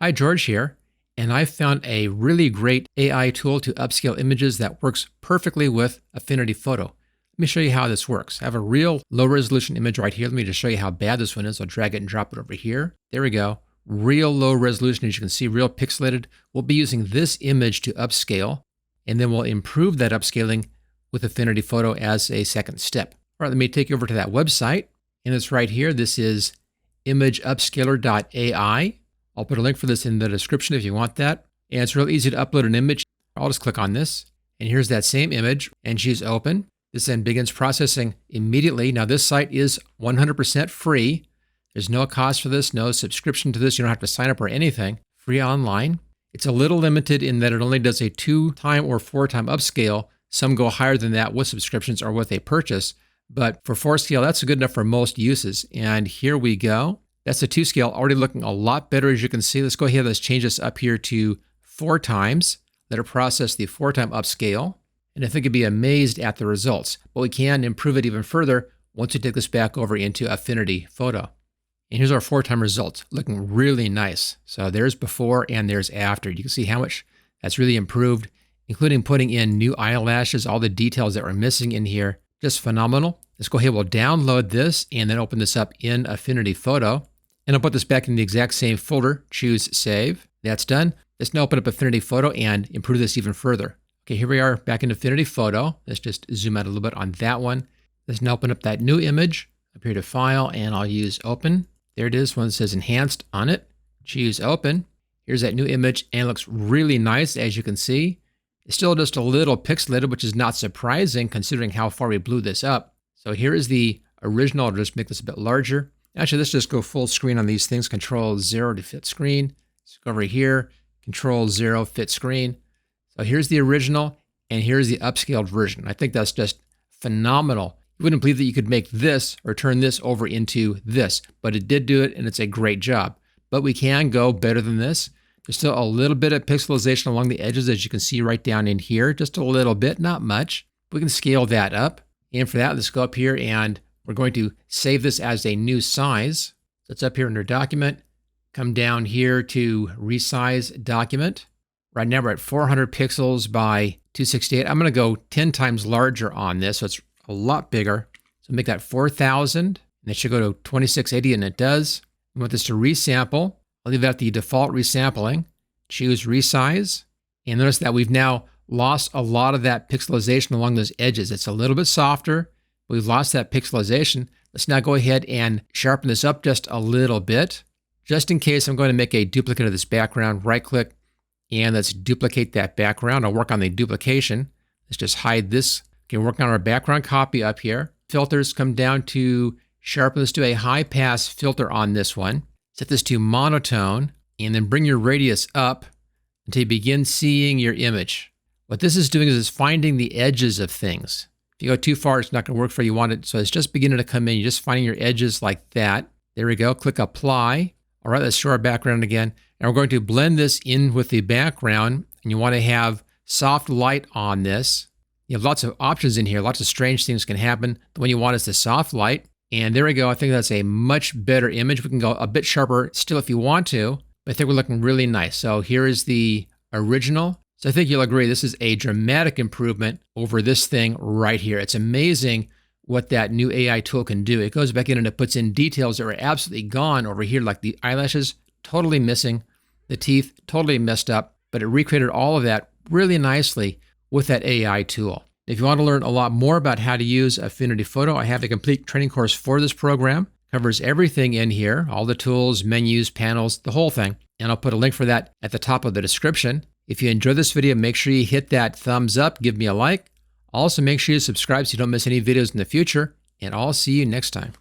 Hi, George here, and I found a really great AI tool to upscale images that works perfectly with Affinity Photo. Let me show you how this works. I have a real low resolution image right here. Let me just show you how bad this one is. I'll drag it and drop it over here. There we go. Real low resolution, as you can see, real pixelated. We'll be using this image to upscale, and then we'll improve that upscaling with Affinity Photo as a second step. All right, let me take you over to that website, and it's right here. This is imgupscaler.ai. I'll put a link for this in the description if you want that. And it's real easy to upload an image. I'll just click on this, and here's that same image, and she's open. This then begins processing immediately. Now this site is 100% free. There's no cost for this, no subscription to this. You don't have to sign up or anything. Free online. It's a little limited in that it only does a 2-time or 4-time upscale. Some go higher than that with subscriptions or with a purchase. But for 4 scale, that's good enough for most uses. And here we go. That's a 2 scale, already looking a lot better, as you can see. Let's go ahead, let's change this up here to 4 times. Let it process the 4-time upscale. And I think you'd be amazed at the results. But we can improve it even further once we take this back over into Affinity Photo. And here's our 4-time results, looking really nice. So there's before and there's after. You can see how much that's really improved, including putting in new eyelashes, all the details that were missing in here. Just phenomenal. Let's go ahead, we'll download this and then open this up in Affinity Photo. And I'll put this back in the exact same folder, choose save. That's done. Let's now open up Affinity Photo and improve this even further. Okay, here we are back in Affinity Photo. Let's just zoom out a little bit on that one. Let's now open up that new image, up here to File, and I'll use Open. There it is, one that says Enhanced on it. Choose Open. Here's that new image, and it looks really nice, as you can see. It's still just a little pixelated, which is not surprising considering how far we blew this up. So here is the original. I'll just make this a bit larger. Actually, let's just go full screen on these things. Control-0 to fit screen. Let's go over here. Control-0, fit screen. So here's the original, and here's the upscaled version. I think that's just phenomenal. You wouldn't believe that you could make this or turn this over into this, but it did do it, and it's a great job. But we can go better than this. There's still a little bit of pixelization along the edges, as you can see right down in here. Just a little bit, not much. We can scale that up. And for that, let's go up here and we're going to save this as a new size. So it's up here under Document. Come down here to Resize Document. Right now we're at 400 pixels by 268. I'm going to go 10 times larger on this, so it's a lot bigger. So make that 4,000, and it should go to 2680, and it does. We want this to resample. I'll leave that at the default resampling. Choose Resize. And notice that we've now lost a lot of that pixelization along those edges. It's a little bit softer. We've lost that pixelization. Let's now go ahead and sharpen this up just a little bit. Just in case, I'm going to make a duplicate of this background. Right-click, and let's duplicate that background. I'll work on the duplication. Let's just hide this. Okay, we're working on our background copy up here. Filters, come down to sharpen. Let's do a high-pass filter on this one. Set this to monotone, and then bring your radius up until you begin seeing your image. What this is doing is it's finding the edges of things. If you go too far, it's not going to work for you want it. So it's just beginning to come in. You're just finding your edges like that. There we go. Click Apply. All right, let's show our background again. And we're going to blend this in with the background. And you want to have soft light on this. You have lots of options in here. Lots of strange things can happen. The one you want is the soft light. And there we go. I think that's a much better image. We can go a bit sharper still if you want to. But I think we're looking really nice. So here is the original. So I think you'll agree this is a dramatic improvement over this thing right here. It's amazing what that new AI tool can do. It goes back in and it puts in details that were absolutely gone over here, like the eyelashes, totally missing, the teeth, totally messed up, but it recreated all of that really nicely with that AI tool. If you want to learn a lot more about how to use Affinity Photo, I have a complete training course for this program. Covers everything in here, all the tools, menus, panels, the whole thing. And I'll put a link for that at the top of the description. If you enjoyed this video, make sure you hit that thumbs up, give me a like. Also, make sure you subscribe so you don't miss any videos in the future, and I'll see you next time.